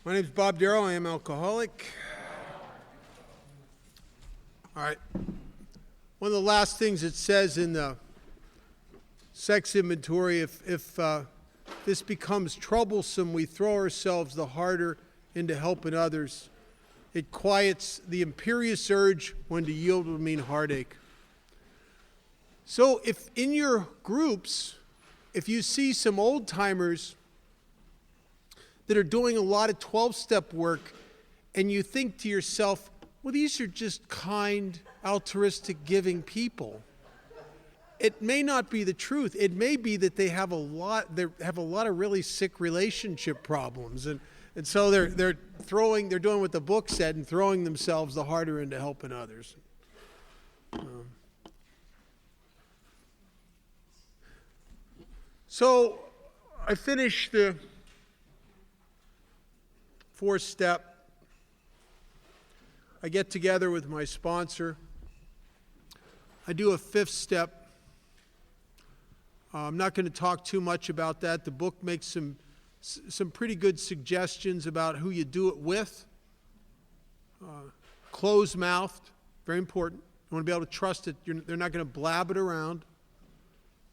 My name is Bob Darrow. I am alcoholic. All right. One of the last things it says in the sex inventory, if this becomes troublesome, we throw ourselves the harder into helping others. It quiets the imperious urge when to yield would mean heartache. So if in your groups, if you see some old-timers that are doing a lot of 12-step work, and you think to yourself, well, these are just kind, altruistic, giving people. It may not be the truth. It may be that they have a lot of really sick relationship problems, and so they're doing what the book said and throwing themselves the harder into helping others. So I finished the fourth step. I get together with my sponsor. I do a fifth step. I'm not going to talk too much about that. The book makes some pretty good suggestions about who you do it with. Closed-mouthed, very important. You want to be able to trust that they're not going to blab it around.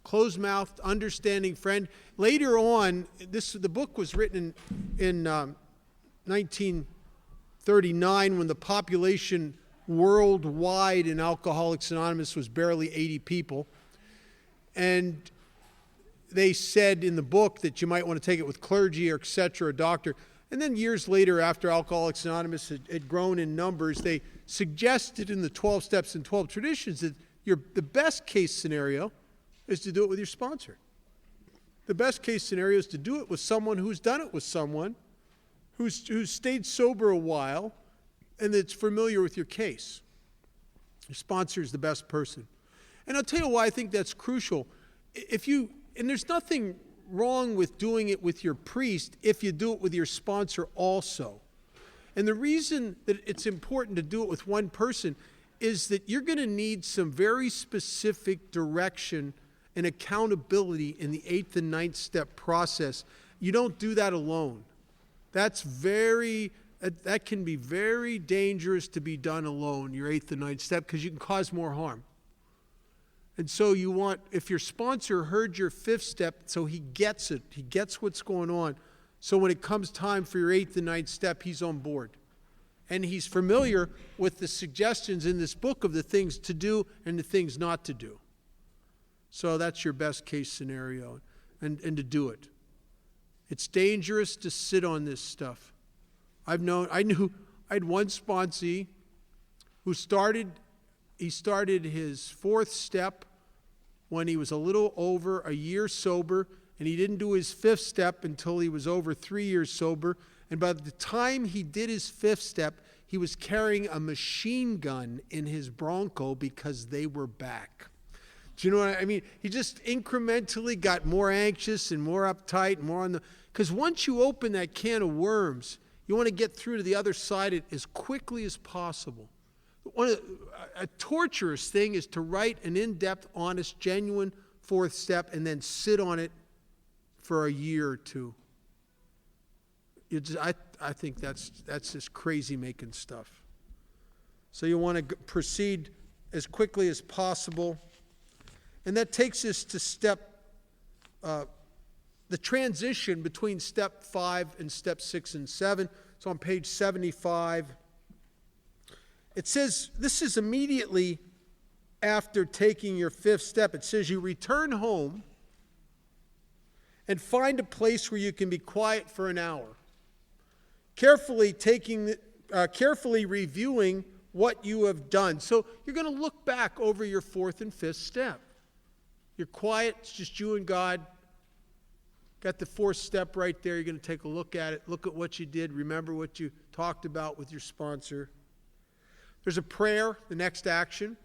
Closed-mouthed, understanding friend. Later on, the book was written in 1939 when the population worldwide in Alcoholics Anonymous was barely 80 people. And they said in the book that you might want to take it with clergy or et cetera, a doctor. And then years later, after Alcoholics Anonymous had grown in numbers, they suggested in the 12 Steps and 12 Traditions that the best case scenario is to do it with your sponsor. The best case scenario is to do it with someone who's done it with someone who's stayed sober a while and that's familiar with your case. Your sponsor is the best person. And I'll tell you why I think that's crucial. And there's nothing wrong with doing it with your priest if you do it with your sponsor also. And the reason that it's important to do it with one person is that you're going to need some very specific direction and accountability in the 8th and 9th step process. You don't do that alone. That can be very dangerous to be done alone, your 8th and 9th step, because you can cause more harm. And so if your sponsor heard your 5th step, so he gets it, he gets what's going on, so when it comes time for your 8th and 9th step, he's on board. And he's familiar with the suggestions in this book of the things to do and the things not to do. So that's your best case scenario, and to do it. It's dangerous to sit on this stuff. I had one sponsee who started his 4th step when he was a little over a year sober, and he didn't do his 5th step until he was over 3 years sober. And by the time he did his 5th step, he was carrying a machine gun in his Bronco because they were back. Do you know what I mean? He just incrementally got more anxious and more uptight and more because once you open that can of worms, you want to get through to the other side as quickly as possible. A torturous thing is to write an in-depth, honest, genuine 4th step and then sit on it for a year or two. I think that's just crazy-making stuff. So you want to proceed as quickly as possible. And that takes us to the transition between step 5 and step 6 and 7. It's on page 75. It says, this is immediately after taking your 5th step. It says you return home and find a place where you can be quiet for an hour. Carefully reviewing what you have done. So you're going to look back over your 4th and 5th step. You're quiet, it's just you and God. Got the 4th step right there. You're going to take a look at it, look at what you did, remember what you talked about with your sponsor. There's a prayer, the next action.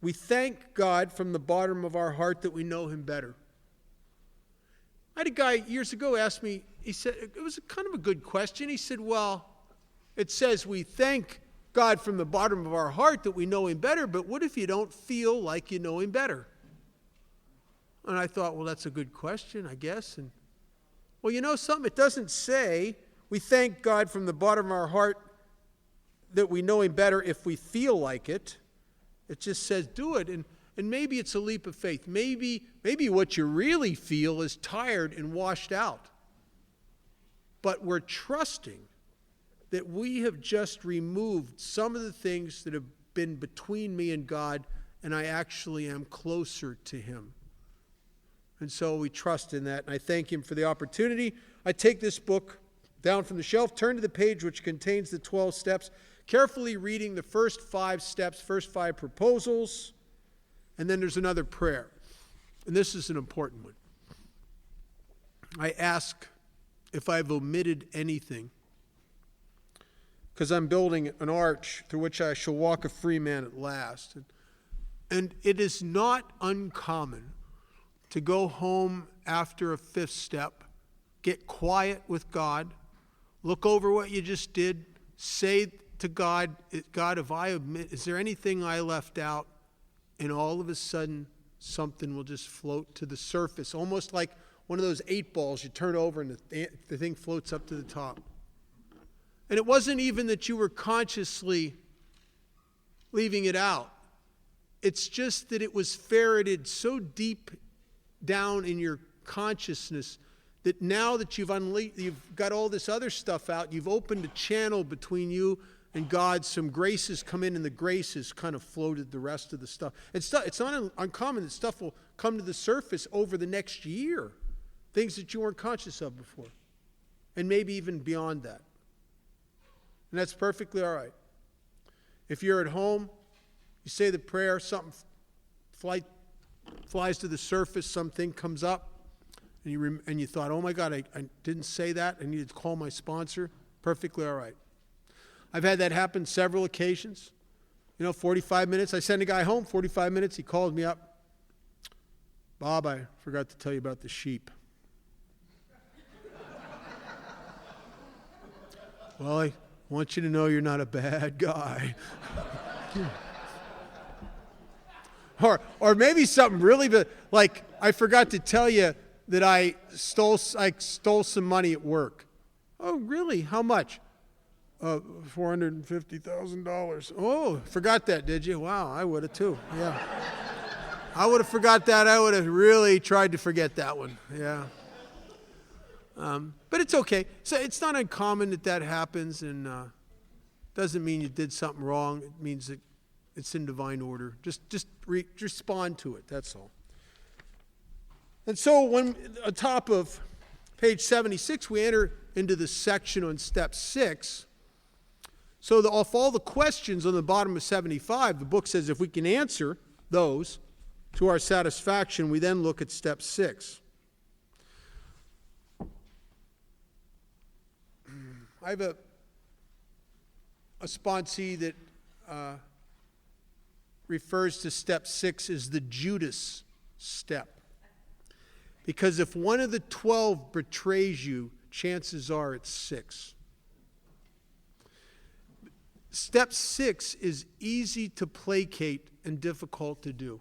We thank God from the bottom of our heart that we know Him better. I had a guy years ago ask me, he said, it was kind of a good question. He said, well, it says we thank God from the bottom of our heart that we know Him better, but what if you don't feel like you know Him better? And I thought, well, that's a good question, I guess. And well, you know something? It doesn't say we thank God from the bottom of our heart that we know Him better if we feel like it. It just says do it. And maybe it's a leap of faith. Maybe what you really feel is tired and washed out. But we're trusting that we have just removed some of the things that have been between me and God, and I actually am closer to Him. And so we trust in that, and I thank Him for the opportunity. I take this book down from the shelf, turn to the page which contains the 12 steps, carefully reading the first 5 steps, first 5 proposals, and then there's another prayer. And this is an important one. I ask if I've omitted anything, because I'm building an arch through which I shall walk a free man at last. And it is not uncommon to go home after a 5th step, get quiet with God, look over what you just did, say to God, God, is there anything I left out? And all of a sudden, something will just float to the surface, almost like one of those 8 balls you turn over and the thing floats up to the top. And it wasn't even that you were consciously leaving it out. It's just that it was ferreted so deep down in your consciousness that now that you've got all this other stuff out, you've opened a channel between you and God. Some graces come in, and the graces kind of floated the rest of the stuff. It's not uncommon that stuff will come to the surface over the next year, things that you weren't conscious of before, and maybe even beyond that. And that's perfectly all right. If you're at home, you say the prayer, something flies to the surface, something comes up, and you thought, oh my God, I didn't say that, I needed to call my sponsor. Perfectly all right. I've had that happen several occasions. 45 minutes, I send a guy home, 45 minutes, he called me up. Bob, I forgot to tell you about the sheep. Well, I want you to know you're not a bad guy. Or maybe something really big, like I forgot to tell you that I stole some money at work. Oh, really? How much? $450,000. Oh, forgot that, did you? Wow, I would have too. Yeah. I would have forgot that. I would have really tried to forget that one. Yeah. But it's okay. So it's not uncommon that happens, and doesn't mean you did something wrong. It means that it's in divine order. Just respond to it. That's all. And so when on top of page 76, we enter into the section on step 6. So of all the questions on the bottom of 75, the book says if we can answer those to our satisfaction, we then look at step 6. I have a sponsee that refers to step 6 as the Judas step. Because if one of the 12 betrays you, chances are it's 6. Step 6 is easy to placate and difficult to do.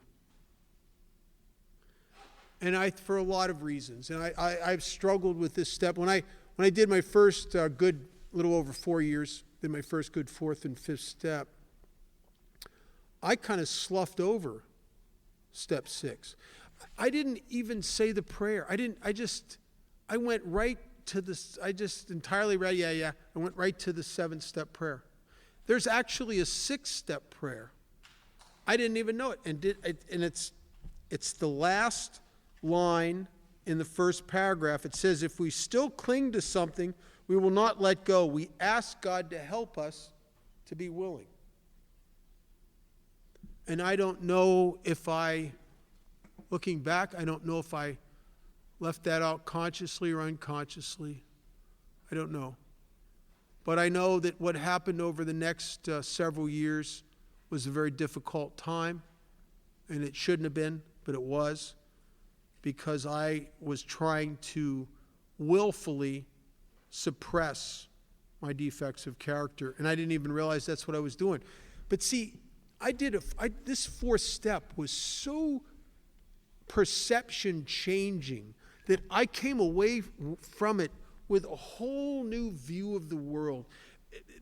And for a lot of reasons. And I've struggled with this step. When I did my first good, little over 4 years, did my first good 4th and 5th step, I kind of sloughed over step 6. I didn't even say the prayer. I went right to this. I just entirely read, I went right to the 7-step prayer. There's actually a 6-step prayer. I didn't even know it. And it's the last line in the first paragraph. It says, if we still cling to something, we will not let go. We ask God to help us to be willing. And I don't know if looking back, I don't know if I left that out consciously or unconsciously. I don't know. But I know that what happened over the next several years was a very difficult time, and it shouldn't have been, but it was, because I was trying to willfully suppress my defects of character, and I didn't even realize that's what I was doing. But see, this 4th step was so perception changing that I came away from it with a whole new view of the world.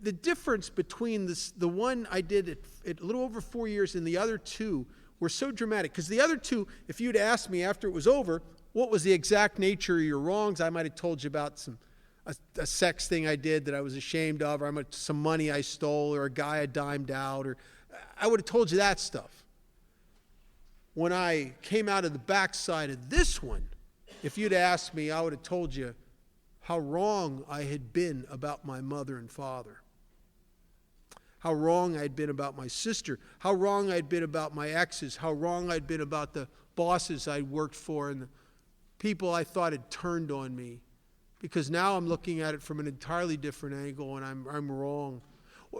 The difference between the one I did at a little over 4 years and the other two were so dramatic. Because the other two, if you'd asked me after it was over, what was the exact nature of your wrongs, I might have told you about a sex thing I did that I was ashamed of, or some money I stole, or a guy I dimed out, or I would have told you that stuff. When I came out of the backside of this one, if you'd asked me, I would have told you how wrong I had been about my mother and father. How wrong I'd been about my sister. How wrong I'd been about my exes. How wrong I'd been about the bosses I'd worked for and the people I thought had turned on me. Because now I'm looking at it from an entirely different angle and I'm wrong.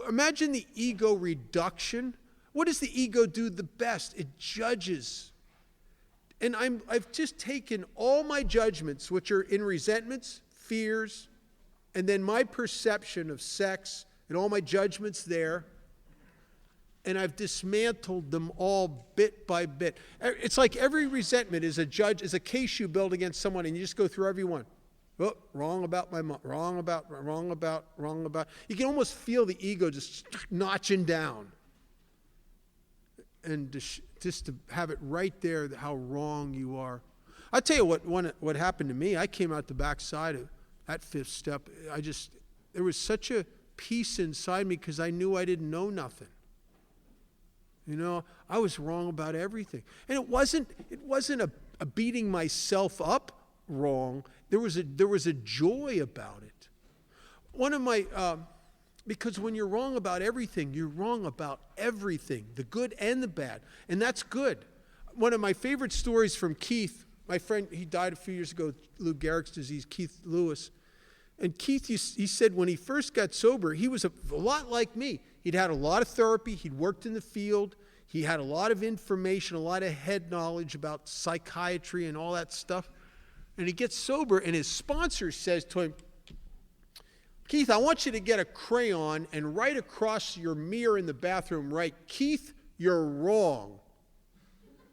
Imagine the ego reduction. What does the ego do the best? It judges. And I've just taken all my judgments, which are in resentments, fears, and then my perception of sex and all my judgments there, and I've dismantled them all bit by bit. It's like every resentment is a case you build against someone, and you just go through every one. Oh, wrong about my mom, wrong about. You can almost feel the ego just notching down. And just to have it right there, how wrong you are. I'll tell you what happened to me. I came out the backside of that fifth step. There was such a peace inside me because I knew I didn't know nothing. You know, I was wrong about everything. And it wasn't a beating myself up wrong. There was a joy about it. One of my because when you're wrong about everything, you're wrong about everything, the good and the bad. And that's good. One of my favorite stories from Keith, my friend, he died a few years ago, Lou Gehrig's disease, Keith Lewis. And Keith, he said when he first got sober, he was a lot like me. He'd had a lot of therapy. He'd worked in the field. He had a lot of information, a lot of head knowledge about psychiatry and all that stuff. And he gets sober, and his sponsor says to him, Keith, I want you to get a crayon and write across your mirror in the bathroom, write, Keith, you're wrong.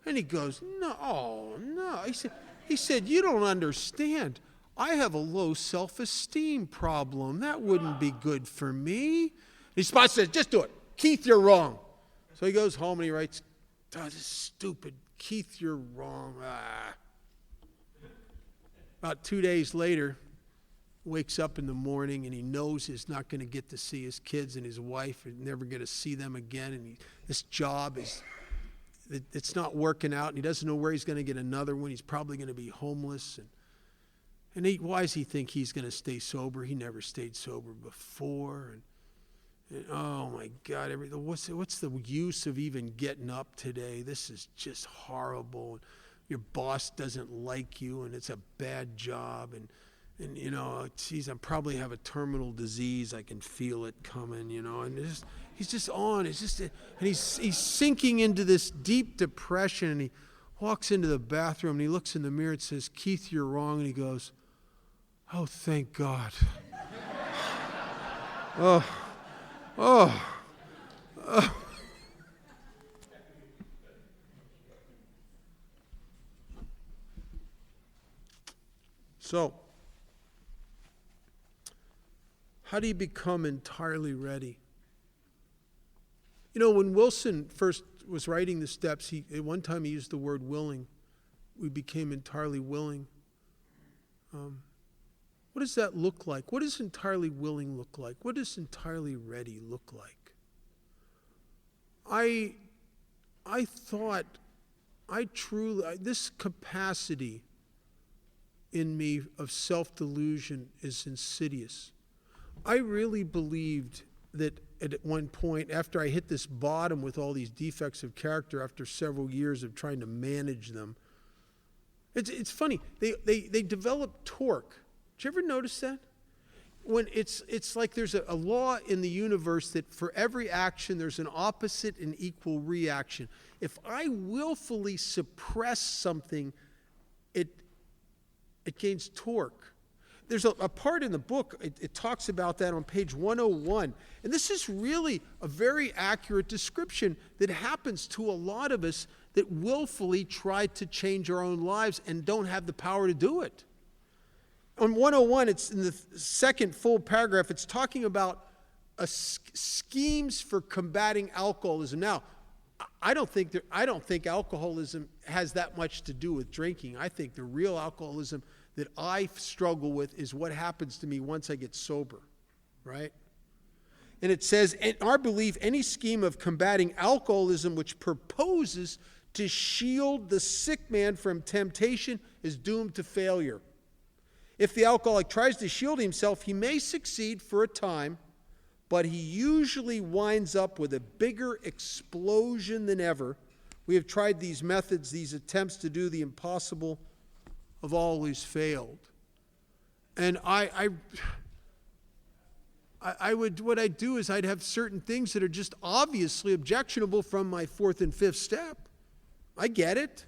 And he goes, no. He said, you don't understand. I have a low self-esteem problem. That wouldn't be good for me. His sponsor says, just do it. Keith, you're wrong. So he goes home and he writes, oh, this is stupid. Keith, you're wrong. About 2 days later, wakes up in the morning and he knows he's not going to get to see his kids and his wife and never going to see them again. And this job it's not working out, and he doesn't know where he's going to get another one. He's probably going to be homeless. Why does he think he's going to stay sober? He never stayed sober before. And oh my God, what's the use of even getting up today? This is just horrible. Your boss doesn't like you, and it's a bad job. And you know, geez, I probably have a terminal disease. I can feel it coming, you know. And he's just on. And he's sinking into this deep depression. And he walks into the bathroom and he looks in the mirror and says, Keith, you're wrong. And he goes, oh, thank God. Oh. So, how do you become entirely ready? You know, when Wilson first was writing the steps, at one time he used the word willing. We became entirely willing. What does that look like? What does entirely willing look like? What does entirely ready look like? I thought, this capacity in me of self-delusion is insidious. I really believed that at one point, after I hit this bottom with all these defects of character after several years of trying to manage them, it's funny, they develop torque. Did you ever notice that? When it's like there's a law in the universe that for every action there's an opposite and equal reaction. If I willfully suppress something, it gains torque. There's a part in the book, it talks about that on page 101. And this is really a very accurate description that happens to a lot of us that willfully try to change our own lives and don't have the power to do it. On 101, it's in the second full paragraph, it's talking about schemes for combating alcoholism. Now, I don't think alcoholism has that much to do with drinking. I think the real alcoholism that I struggle with is what happens to me once I get sober, right? And it says, in our belief, any scheme of combating alcoholism which proposes to shield the sick man from temptation is doomed to failure. If the alcoholic tries to shield himself, he may succeed for a time, but he usually winds up with a bigger explosion than ever. We have tried these methods, these attempts to do the impossible have always failed. And what I'd do is I'd have certain things that are just obviously objectionable from my fourth and fifth step. I get it.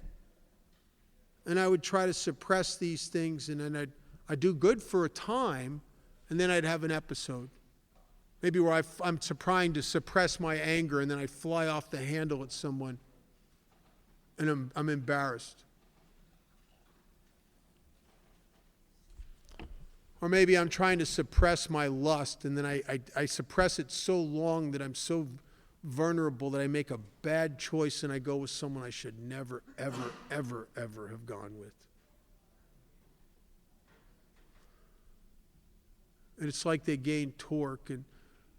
And I would try to suppress these things, and then I'd do good for a time, and then I'd have an episode. Maybe where I'm trying to suppress my anger, and then I fly off the handle at someone, and I'm embarrassed. Or maybe I'm trying to suppress my lust, and then I suppress it so long that I'm so vulnerable that I make a bad choice and I go with someone I should never, ever, ever, ever have gone with. And it's like they gain torque.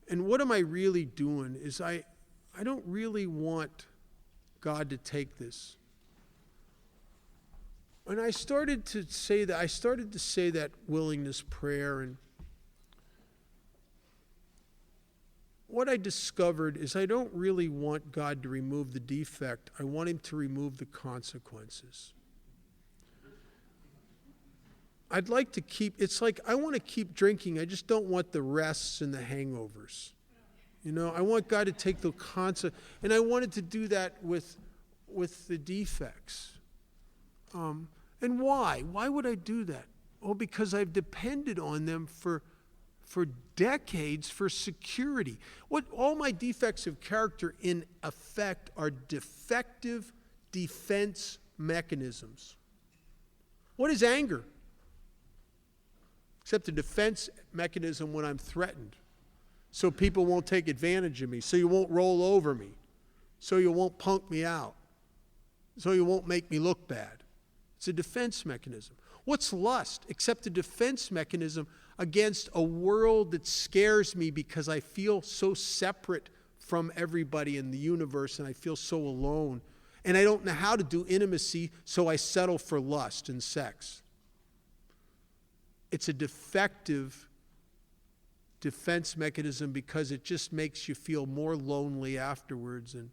And what am I really doing is I don't really want God to take this. And I started to say that willingness prayer, and what I discovered is I don't really want God to remove the defect. I want him to remove the consequences. I'd like to it's like I want to keep drinking. I just don't want the rests and the hangovers. I want God to take the concept, and I wanted to do that with the defects. And why? Why would I do that? Oh, because I've depended on them for decades for security. All my defects of character, in effect, are defective defense mechanisms. What is anger? Except a defense mechanism when I'm threatened. So people won't take advantage of me. So you won't roll over me. So you won't punk me out. So you won't make me look bad. It's a defense mechanism. What's lust? Except a defense mechanism against a world that scares me because I feel so separate from everybody in the universe, and I feel so alone. And I don't know how to do intimacy, so I settle for lust and sex. It's a defective defense mechanism because it just makes you feel more lonely afterwards. And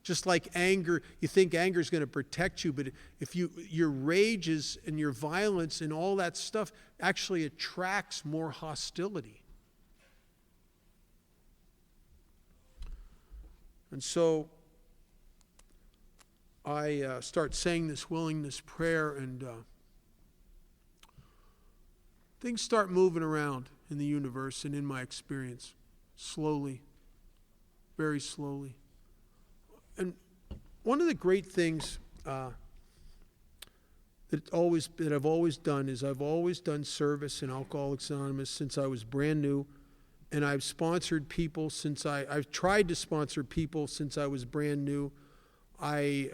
just like anger, you think anger is going to protect you, but if your rages and your violence and all that stuff actually attracts more hostility. And so I start saying this willingness prayer, and things start moving around in the universe and in my experience, slowly, very slowly. And one of the great things that I've always done is I've always done service in Alcoholics Anonymous since I was brand new, and I've sponsored people I've tried to sponsor people since I was brand new. I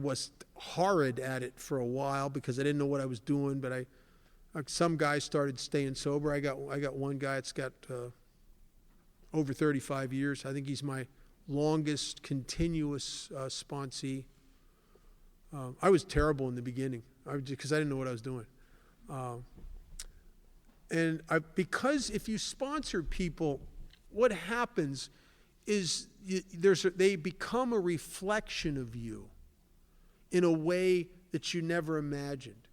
was horrid at it for a while because I didn't know what I was doing, but some guys started staying sober. I got one guy that's got over 35 years. I think he's my longest continuous sponsee. I was terrible in the beginning because I didn't know what I was doing. Because if you sponsor people, what happens is they become a reflection of you in a way that you never imagined.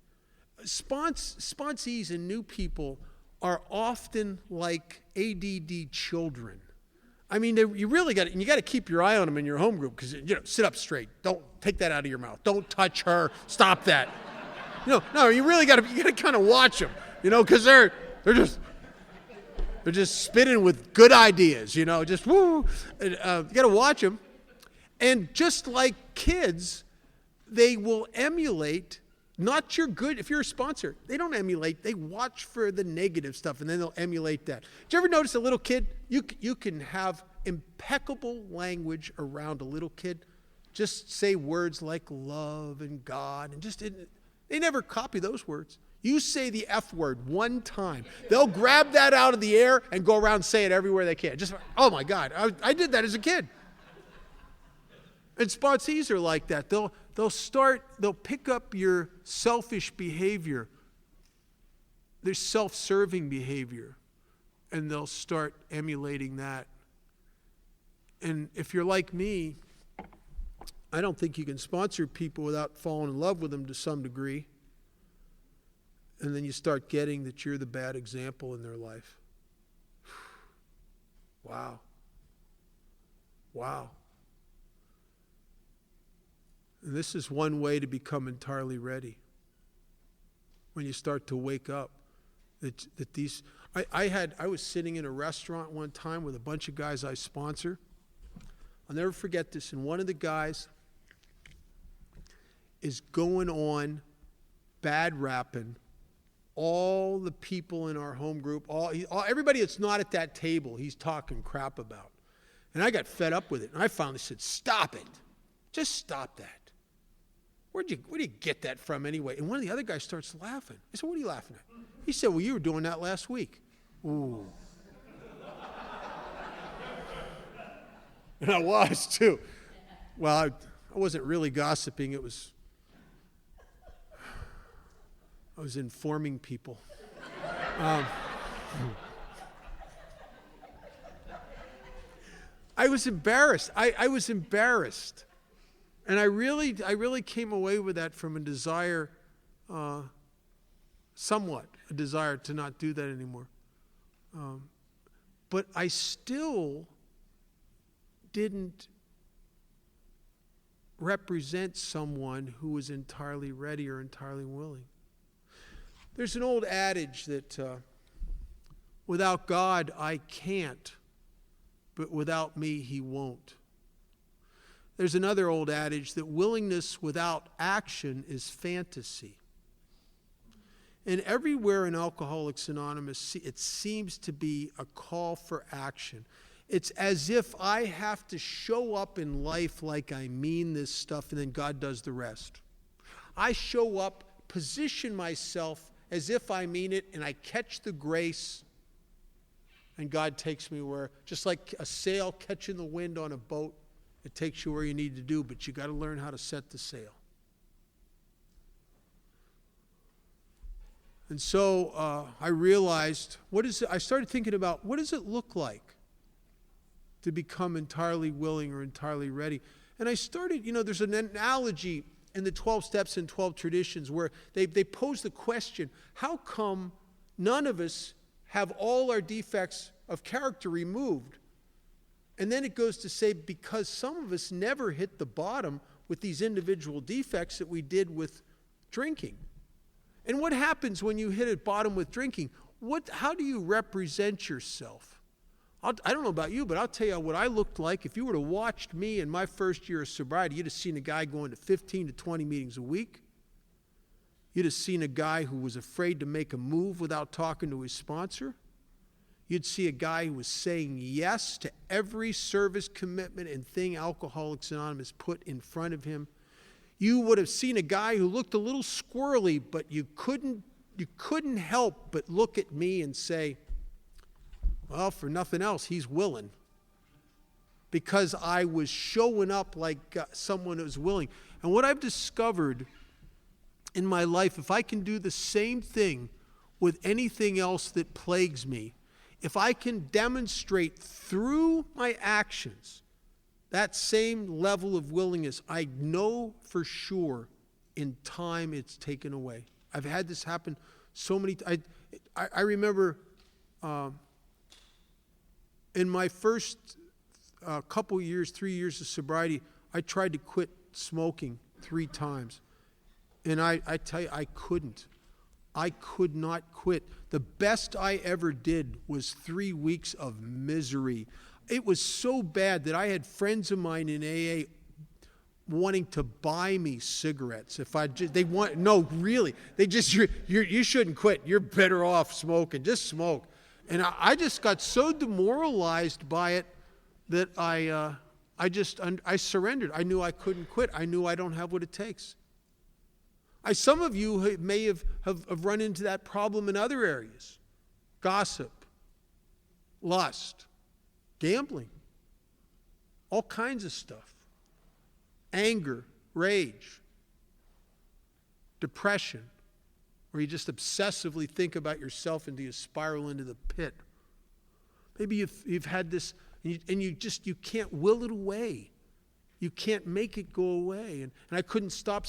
Sponsees and new people are often like ADD children. I mean, you really got to keep your eye on them in your home group because sit up straight. Don't take that out of your mouth. Don't touch her. Stop that. No, you really got to kind of watch them. Because they're just spitting with good ideas. Just woo. You got to watch them, and just like kids, they will emulate not your good. If you're a sponsor, they don't emulate. They watch for the negative stuff, and then they'll emulate that. Did you ever notice a little kid? You can have impeccable language around a little kid. Just say words like love and God, and they never copy those words. You say the F word one time, they'll grab that out of the air and go around and say it everywhere they can. Just, oh my God, I did that as a kid. And sponsees are like that. They'll pick up your selfish behavior, their self-serving behavior, and they'll start emulating that. And if you're like me, I don't think you can sponsor people without falling in love with them to some degree. And then you start getting that you're the bad example in their life. Wow. Wow. And this is one way to become entirely ready. When you start to wake up. That these I was sitting in a restaurant one time with a bunch of guys I sponsor. I'll never forget this. And one of the guys is going on bad rapping all the people in our home group, everybody that's not at that table, he's talking crap about. And I got fed up with it. And I finally said, stop it. Just stop that. Where do you get that from anyway? And one of the other guys starts laughing. I said, what are you laughing at? He said, well, you were doing that last week. Ooh. And I was too. Well, I wasn't really gossiping. I was informing people. I was embarrassed. I was embarrassed. And I really came away with that from a desire, somewhat a desire to not do that anymore. But I still didn't represent someone who was entirely ready or entirely willing. There's an old adage that without God, I can't, but without me, he won't. There's another old adage that willingness without action is fantasy. And everywhere in Alcoholics Anonymous, it seems to be a call for action. It's as if I have to show up in life like I mean this stuff, and then God does the rest. I show up, position myself as if I mean it, and I catch the grace, and God takes me where, just like a sail catching the wind on a boat, it takes you where you need to do, but you got to learn how to set the sail. And so I realized, I started thinking about, what does it look like to become entirely willing or entirely ready? And I started, there's an analogy in the 12 Steps and 12 Traditions where they pose the question, how come none of us have all our defects of character removed? And then it goes to say, because some of us never hit the bottom with these individual defects that we did with drinking. And what happens when you hit a bottom with drinking? How do you represent yourself? I don't know about you, but I'll tell you what I looked like. If you would have watched me in my first year of sobriety, you'd have seen a guy going to 15 to 20 meetings a week. You'd have seen a guy who was afraid to make a move without talking to his sponsor. You'd see a guy who was saying yes to every service commitment and thing Alcoholics Anonymous put in front of him. You would have seen a guy who looked a little squirrely, but you couldn't help but look at me and say, well, for nothing else, he's willing. Because I was showing up like someone who was willing. And what I've discovered in my life, if I can do the same thing with anything else that plagues me, if I can demonstrate through my actions that same level of willingness, I know for sure in time it's taken away. I've had this happen so many times. I remember in my first couple years, 3 years of sobriety, I tried to quit smoking 3 times. And I tell you, I couldn't. I could not quit. The best I ever did was 3 weeks of misery. It was so bad that I had friends of mine in AA wanting to buy me cigarettes. They want, no, really. They just, you shouldn't quit. You're better off smoking. Just smoke. And I just got so demoralized by it that I surrendered. I knew I couldn't quit. I knew I don't have what it takes. Some of you may have run into that problem in other areas. Gossip, lust, gambling, all kinds of stuff. Anger, rage, depression, where you just obsessively think about yourself until you spiral into the pit. Maybe you've had this, and you can't will it away. You can't make it go away. And I couldn't stop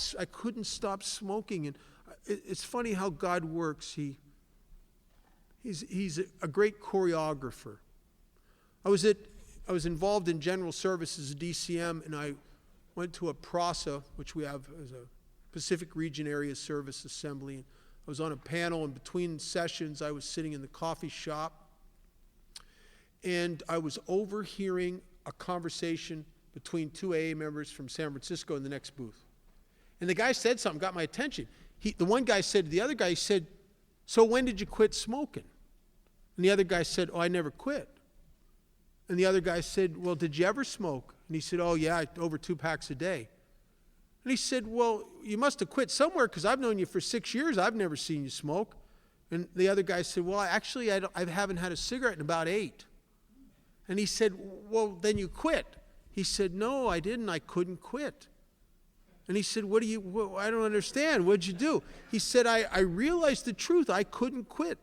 smoking. And it's funny how God works. He's a great choreographer. I was involved in general services at DCM, and I went to a PRASA, which we have as a Pacific Region Area Service Assembly. And I was on a panel, and between sessions, I was sitting in the coffee shop, and I was overhearing a conversation between two AA members from San Francisco in the next booth. And the guy said something, got my attention. The one guy said to the other guy, he said, "So when did you quit smoking?" And the other guy said, "Oh, I never quit." And the other guy said, "Well, did you ever smoke?" And he said, "Oh, yeah, over 2 packs a day." And he said, "Well, you must have quit somewhere, because I've known you for 6 years. I've never seen you smoke." And the other guy said, "Well, actually, I haven't had a cigarette in about 8. And he said, "Well, then you quit." He said, "No, I didn't. I couldn't quit." And he said, I don't understand. What'd you do?" He said, I realized the truth. I couldn't quit.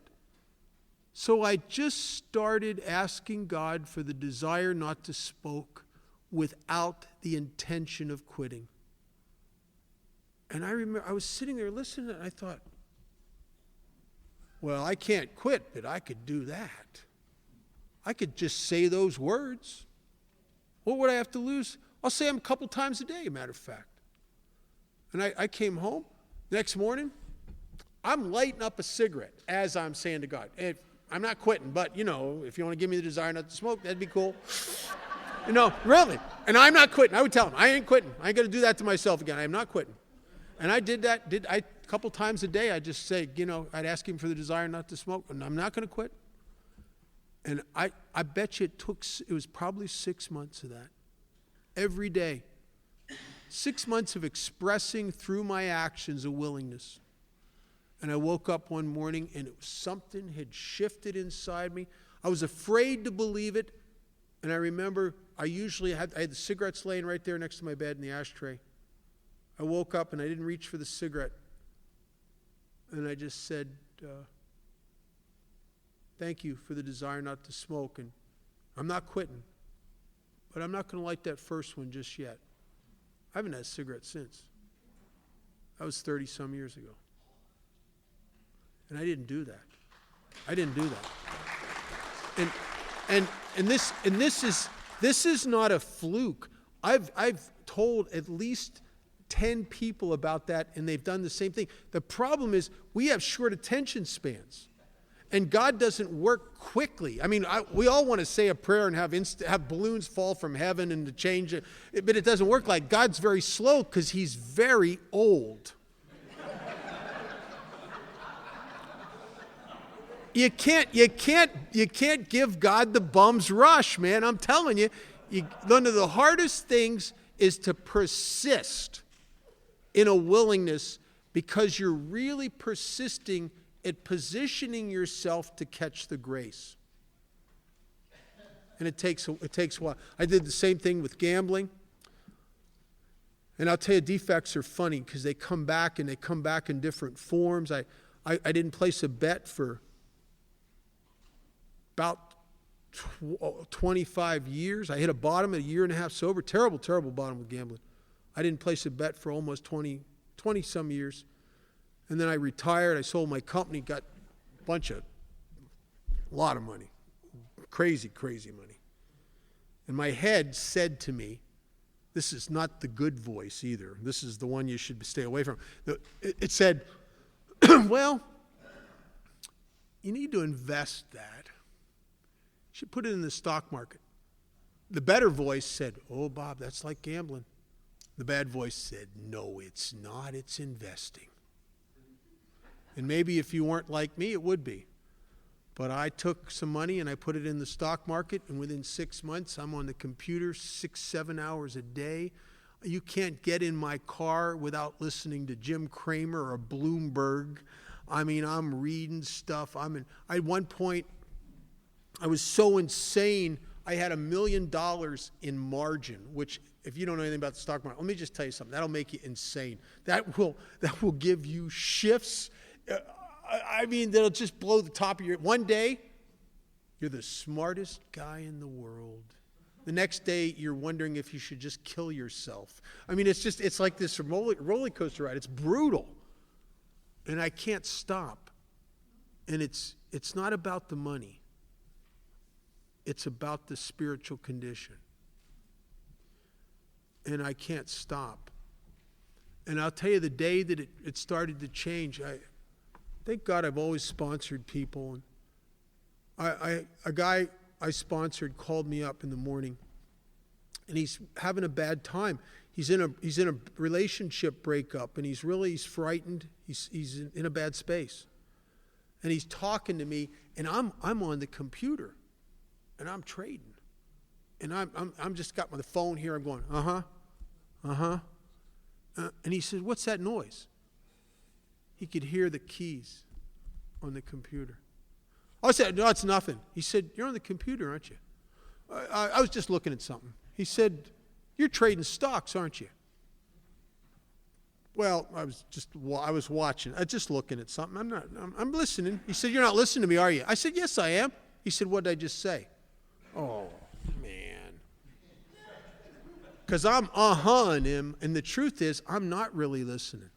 So I just started asking God for the desire not to smoke without the intention of quitting. And I remember I was sitting there listening, and I thought, well, I can't quit, but I could do that. I could just say those words. What would I have to lose? I'll say them a couple times a day, a matter of fact. And I came home the next morning. I'm lighting up a cigarette as I'm saying to God, "Hey, I'm not quitting, but, if you want to give me the desire not to smoke, that'd be cool." Really. And I'm not quitting. I would tell him, I ain't quitting. I ain't going to do that to myself again. I am not quitting. And I did that. A couple times a day, I'd just say, I'd ask him for the desire not to smoke, and I'm not going to quit. And I bet you it was probably 6 months of that. Every day. 6 months of expressing through my actions a willingness. And I woke up one morning, and something had shifted inside me. I was afraid to believe it. And I remember I had the cigarettes laying right there next to my bed in the ashtray. I woke up, and I didn't reach for the cigarette. And I just said, "Thank you for the desire not to smoke, and I'm not quitting, but I'm not going to light that first one just yet." I haven't had a cigarette since. That was 30-some years ago. And I didn't do that. I didn't do that. And this is not a fluke. I've told at least 10 people about that, and they've done the same thing. The problem is we have short attention spans. And God doesn't work quickly. I mean, we all want to say a prayer and have balloons fall from heaven and to change it, but it doesn't work like God's very slow because he's very old. You can't give God the bum's rush, man. I'm telling you, one of the hardest things is to persist in a willingness, because you're really persisting at positioning yourself to catch the grace. And it takes a while. I did the same thing with gambling. And I'll tell you, defects are funny because they come back, and they come back in different forms. I didn't place a bet for about 25 years. I hit a bottom at a year and a half sober. Terrible, terrible bottom with gambling. I didn't place a bet for almost 20-some years. And then I retired. I sold my company, got a lot of money. Crazy, crazy money. And my head said to me, this is not the good voice either. This is the one you should stay away from. It said, well, you need to invest that. You should put it in the stock market. The better voice said, oh, Bob, that's like gambling. The bad voice said, no, it's not, it's investing. And maybe if you weren't like me, it would be. But I took some money and I put it in the stock market, and within 6 months, I'm on the computer 6-7 hours a day. You can't get in my car without listening to Jim Cramer or Bloomberg. I mean, I'm reading stuff. At one point, I was so insane, I had $1 million in margin, which, if you don't know anything about the stock market, let me just tell you something. That'll make you insane. That will give you shifts. I mean, that'll just blow the top of your... One day, you're the smartest guy in the world. The next day, you're wondering if you should just kill yourself. I mean, it's like this roller coaster ride. It's brutal. And I can't stop. And it's not about the money. It's about the spiritual condition. And I can't stop. And I'll tell you, the day that it started to change, thank God I've always sponsored people. And a guy I sponsored called me up in the morning, and he's having a bad time. He's in a relationship breakup, and he's frightened. He's in a bad space, and he's talking to me, and I'm on the computer, and I'm trading, and I'm just got my phone here. I'm going and he said, "What's that noise?" He could hear the keys on the computer. I said, "No, it's nothing." He said, "You're on the computer, aren't you?" I was just looking at something. He said, "You're trading stocks, aren't you?" Well, I was watching. I was just looking at something. I'm listening. He said, "You're not listening to me, are you?" I said, "Yes, I am." He said, "What did I just say?" Oh, man. Because I'm him, and the truth is, I'm not really listening.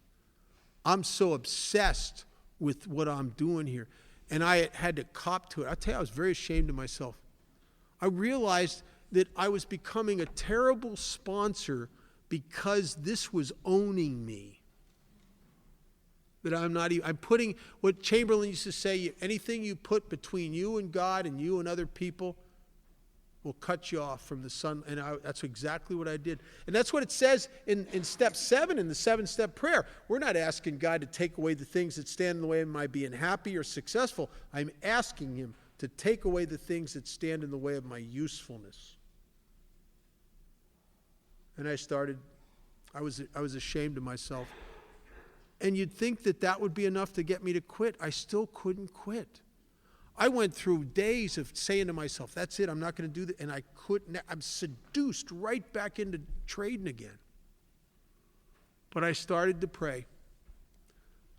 I'm so obsessed with what I'm doing here. And I had to cop to it. I tell you, I was very ashamed of myself. I realized that I was becoming a terrible sponsor because this was owning me. That I'm putting, what Chamberlain used to say, anything you put between you and God and you and other people will cut you off from the sun. And that's exactly what I did. And that's what it says in step 7 in the 7-step prayer. We're not asking God to take away the things that stand in the way of my being happy or successful. I'm asking him to take away the things that stand in the way of my usefulness. And I was ashamed of myself. And you'd think that would be enough to get me to quit. I still couldn't quit. I went through days of saying to myself, that's it, I'm not going to do that. And I couldn't. I'm seduced right back into trading again. But I started to pray.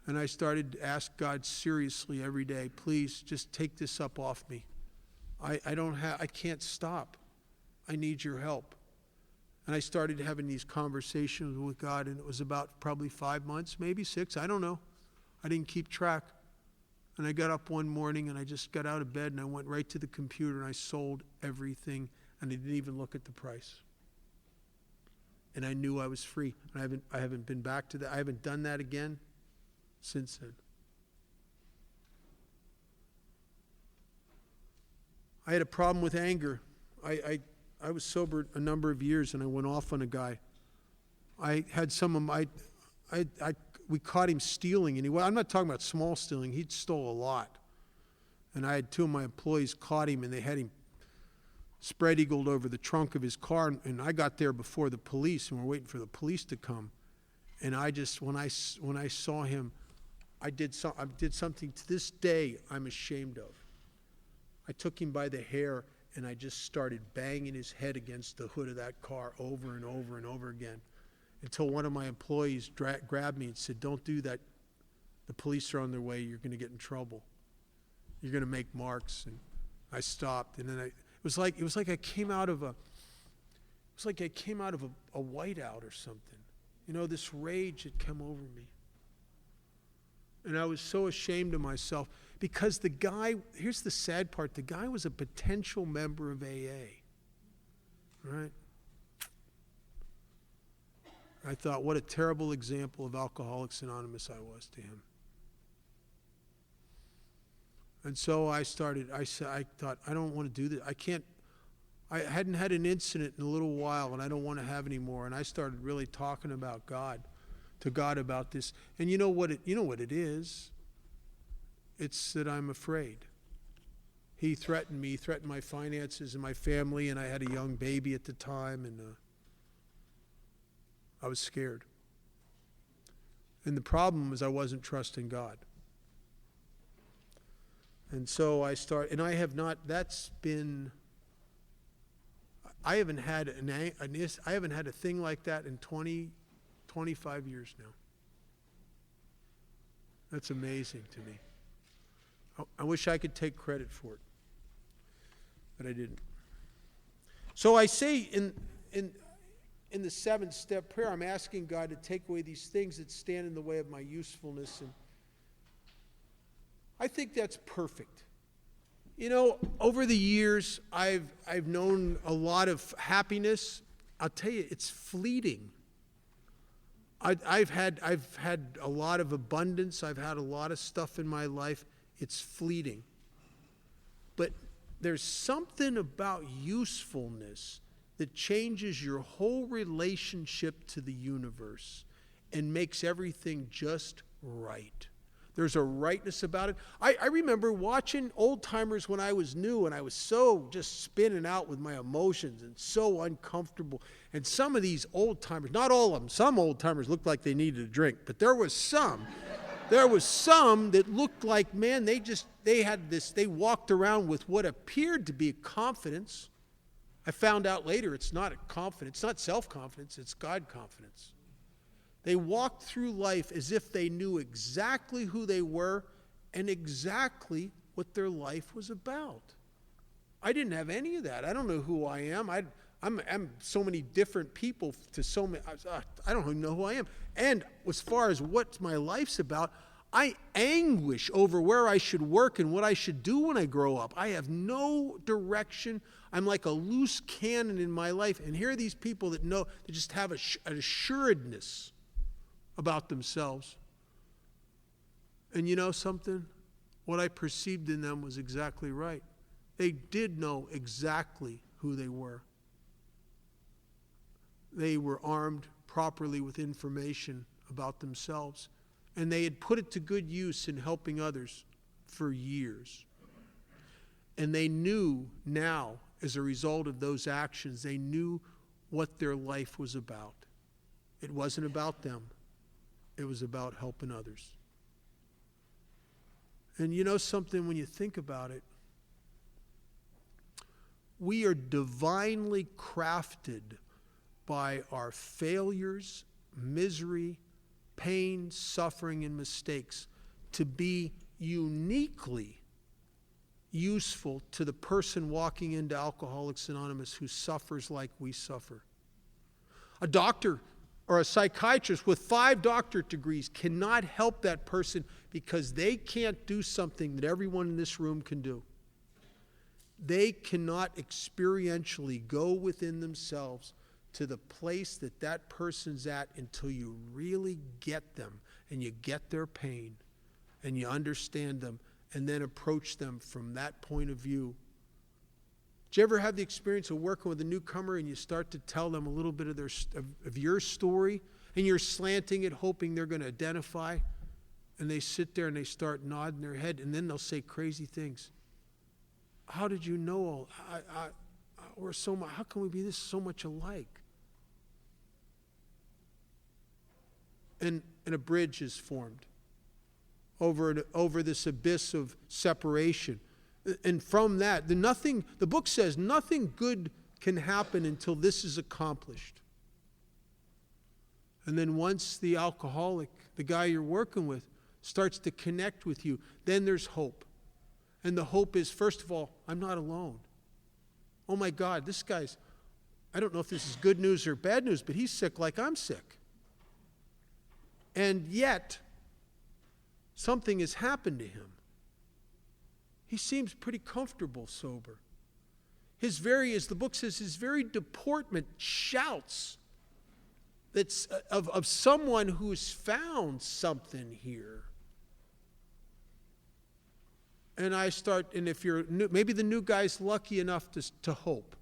And I started to ask God seriously every day, please just take this up off me. I can't stop. I need your help. And I started having these conversations with God, and it was about probably 5 months, maybe 6, I don't know. I didn't keep track. And I got up one morning, and I just got out of bed, and I went right to the computer, and I sold everything, and I didn't even look at the price. And I knew I was free. And I haven't been back to that. I haven't done that again since then. I had a problem with anger. I was sober a number of years, and I went off on a guy. I had some of my, we caught him stealing, and I'm not talking about small stealing. He stole a lot. And I had 2 of my employees caught him, and they had him spread-eagled over the trunk of his car. And I got there before the police, and we're waiting for the police to come. And I just, when I saw him, I did something to this day I'm ashamed of. I took him by the hair, and I just started banging his head against the hood of that car over and over and over again, until one of my employees grabbed me and said, "Don't do that. The police are on their way. You're going to get in trouble. You're going to make marks." And I stopped, and then it was like I came out of a whiteout or something. You know, this rage had come over me. And I was so ashamed of myself because the guy, here's the sad part, the guy was a potential member of AA, right? I thought, what a terrible example of Alcoholics Anonymous I was to him. And so I thought, I don't want to do this. I hadn't had an incident in a little while, and I don't want to have any more. And I started really talking about to God about this. And you know what it is? It's that I'm afraid. He threatened me, threatened my finances and my family, and I had a young baby at the time, and I was scared. And the problem was I wasn't trusting God. And so I haven't had a thing like that in 25 years now. That's amazing to me. I wish I could take credit for it, but I didn't. So I say in the 7-step prayer, I'm asking God to take away these things that stand in the way of my usefulness, and I think that's perfect. You know, over the years, I've known a lot of happiness. I'll tell you, it's fleeting. I've had a lot of abundance. I've had a lot of stuff in my life. It's fleeting. But there's something about usefulness that changes your whole relationship to the universe and makes everything just right. There's a rightness about it. I remember watching old timers when I was new, and I was so just spinning out with my emotions and so uncomfortable. And some of these old timers, not all of them, some old timers looked like they needed a drink, but there was some that looked like, man, they walked around with what appeared to be a confidence. I found out later it's not a confidence, it's not self-confidence, it's God confidence. They walked through life as if they knew exactly who they were and exactly what their life was about. I didn't have any of that. I don't know who I am. I'm so many different people to so many. I don't even know who I am. And as far as what my life's about, I anguish over where I should work and what I should do when I grow up. I have no direction. I'm like a loose cannon in my life. And here are these people that just have an assuredness about themselves. And you know something? What I perceived in them was exactly right. They did know exactly who they were. They were armed properly with information about themselves, and they had put it to good use in helping others for years. And they knew now, as a result of those actions, they knew what their life was about. It wasn't about them. It was about helping others. And you know something, when you think about it, we are divinely crafted by our failures, misery, pain, suffering, and mistakes to be uniquely useful to the person walking into Alcoholics Anonymous who suffers like we suffer. A doctor or a psychiatrist with 5 doctorate degrees cannot help that person because they can't do something that everyone in this room can do. They cannot experientially go within themselves to the place that person's at until you really get them and you get their pain and you understand them and then approach them from that point of view. Did you ever have the experience of working with a newcomer and you start to tell them a little bit of your story and you're slanting it, hoping they're going to identify, and they sit there and they start nodding their head, and then they'll say crazy things. How did you know all? How can we be this so much alike? And a bridge is formed over this abyss of separation. And from that, the book says nothing good can happen until this is accomplished. And then once the alcoholic, the guy you're working with, starts to connect with you, then there's hope. And the hope is, first of all, I'm not alone. Oh my God, this guy's, I don't know if this is good news or bad news, but he's sick like I'm sick. And yet, something has happened to him. He seems pretty comfortable sober. As the book says, his very deportment shouts that's of someone who's found something here. And if you're new, maybe the new guy's lucky enough to hope.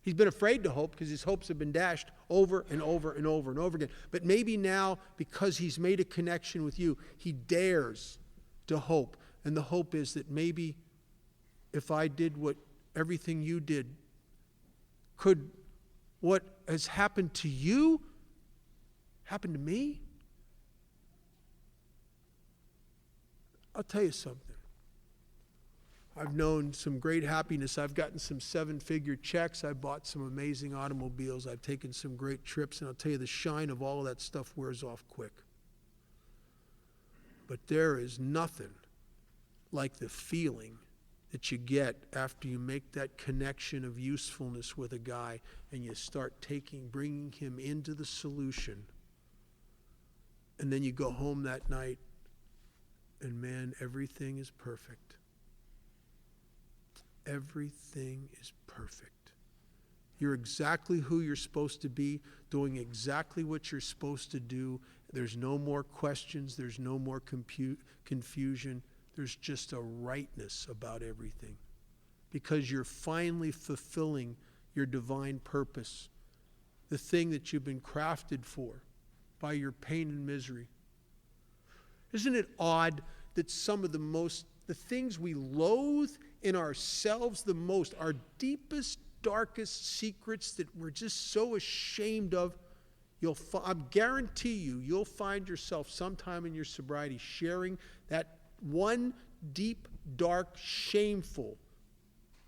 He's been afraid to hope because his hopes have been dashed over and over and over and over again. But maybe now, because he's made a connection with you, he dares to hope. And the hope is that maybe if I did what everything you did, could what has happened to you happen to me? I'll tell you something. I've known some great happiness. I've gotten some 7-figure checks. I've bought some amazing automobiles. I've taken some great trips. And I'll tell you, the shine of all of that stuff wears off quick. But there is nothing like the feeling that you get after you make that connection of usefulness with a guy and you start bringing him into the solution. And then you go home that night and man, everything is perfect. Everything is perfect. You're exactly who you're supposed to be, doing exactly what you're supposed to do. There's no more questions. There's no more confusion. There's just a rightness about everything because you're finally fulfilling your divine purpose, the thing that you've been crafted for by your pain and misery. Isn't it odd that some of the things we loathe in ourselves the most, our deepest, darkest secrets that we're just so ashamed of, I guarantee you'll find yourself sometime in your sobriety sharing that one deep, dark, shameful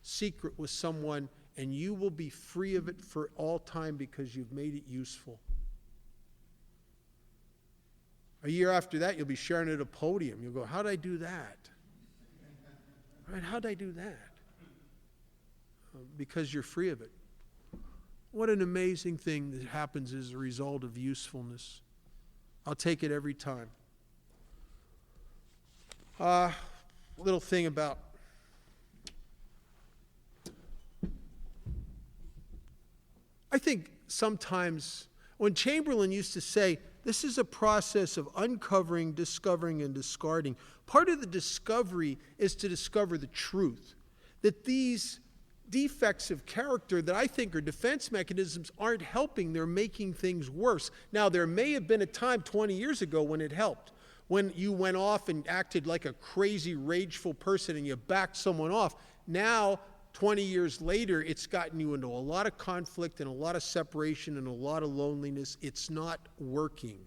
secret with someone, and you will be free of it for all time because you've made it useful. A year after that, you'll be sharing it at a podium. You'll go, how'd I do that? Right? How'd I do that? Because you're free of it. What an amazing thing that happens as a result of usefulness. I'll take it every time. Little thing about I think sometimes when Chamberlain used to say, this is a process of uncovering, discovering, and discarding. Part of the discovery is to discover the truth. That these defects of character that I think are defense mechanisms aren't helping, they're making things worse. Now, there may have been a time 20 years ago when it helped. When you went off and acted like a crazy, rageful person and you backed someone off. Now, 20 years later, it's gotten you into a lot of conflict and a lot of separation and a lot of loneliness. It's not working.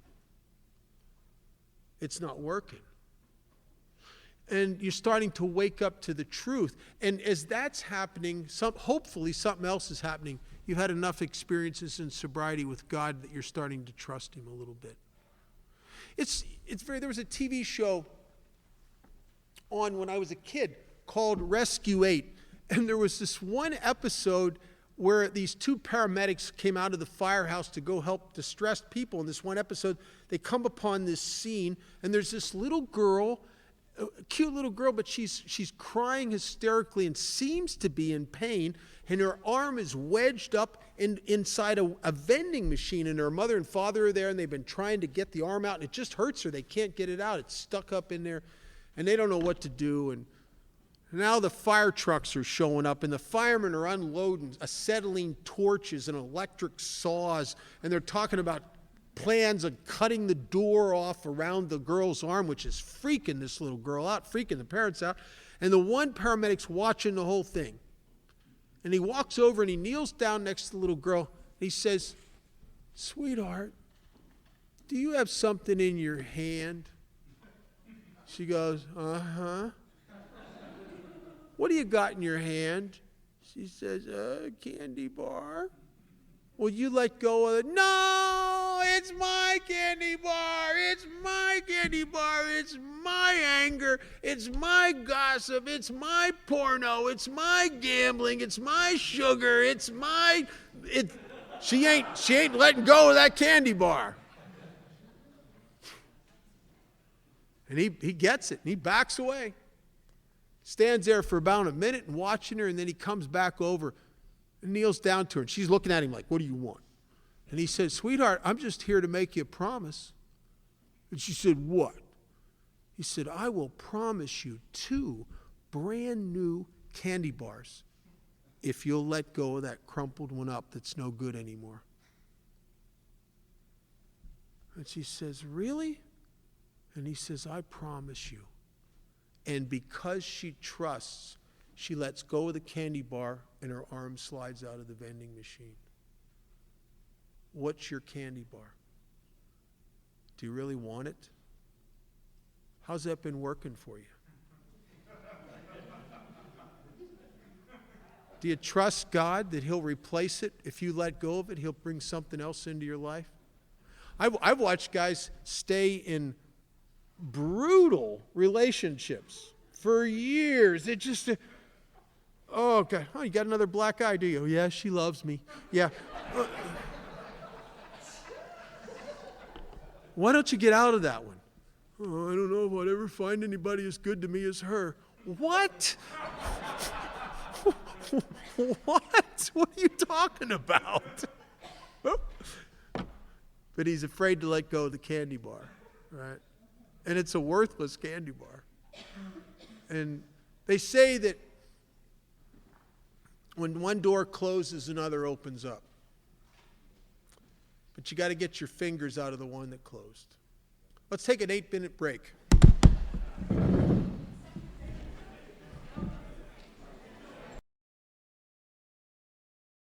It's not working. And you're starting to wake up to the truth. And as that's happening, hopefully something else is happening. You've had enough experiences in sobriety with God that you're starting to trust Him a little bit. There was a TV show on when I was a kid called Rescue 8. And there was this one episode where these two paramedics came out of the firehouse to go help distressed people. In this one episode, they come upon this scene, and there's this little girl, a cute little girl, but she's crying hysterically and seems to be in pain, and her arm is wedged up inside a vending machine, and her mother and father are there, and they've been trying to get the arm out, and it just hurts her. They can't get it out. It's stuck up in there, and they don't know what to do, and now the fire trucks are showing up, and the firemen are unloading acetylene torches and electric saws, and they're talking about plans of cutting the door off around the girl's arm, which is freaking this little girl out, freaking the parents out. And the one paramedic's watching the whole thing. And he walks over and he kneels down next to the little girl. And he says, "Sweetheart, do you have something in your hand?" She goes, "Uh-huh." "What do you got in your hand?" She says, "A candy bar." "Will you let go of it?" "No, it's my candy bar. It's my candy bar. It's my anger. It's my gossip. It's my porno. It's my gambling. It's my sugar. It's my... She ain't letting go of that candy bar. And he gets it, and he backs away. Stands there for about a minute and watching her, and then he comes back over and kneels down to her. And she's looking at him like, "What do you want?" And he said, "Sweetheart, I'm just here to make you a promise." And she said, "What?" He said, "I will promise you 2 brand new candy bars if you'll let go of that crumpled one up that's no good anymore. And she says, really? And he says, I promise you. And because she trusts, she lets go of the candy bar and her arm slides out of the vending machine. What's your candy bar? Do you really want it? How's that been working for you? Do you trust God that he'll replace it? If you let go of it, he'll bring something else into your life? I've watched guys stay in brutal relationships for years. It just, oh, okay. Oh, you got another black eye, do you? Yeah, she loves me. Yeah. Why don't you get out of that one? Oh, I don't know if I'd ever find anybody as good to me as her. What? What? What are you talking about? But he's afraid to let go of the candy bar, right? And it's a worthless candy bar. And they say that when one door closes, another opens up. But you got to get your fingers out of the one that closed. Let's take an 8-minute break.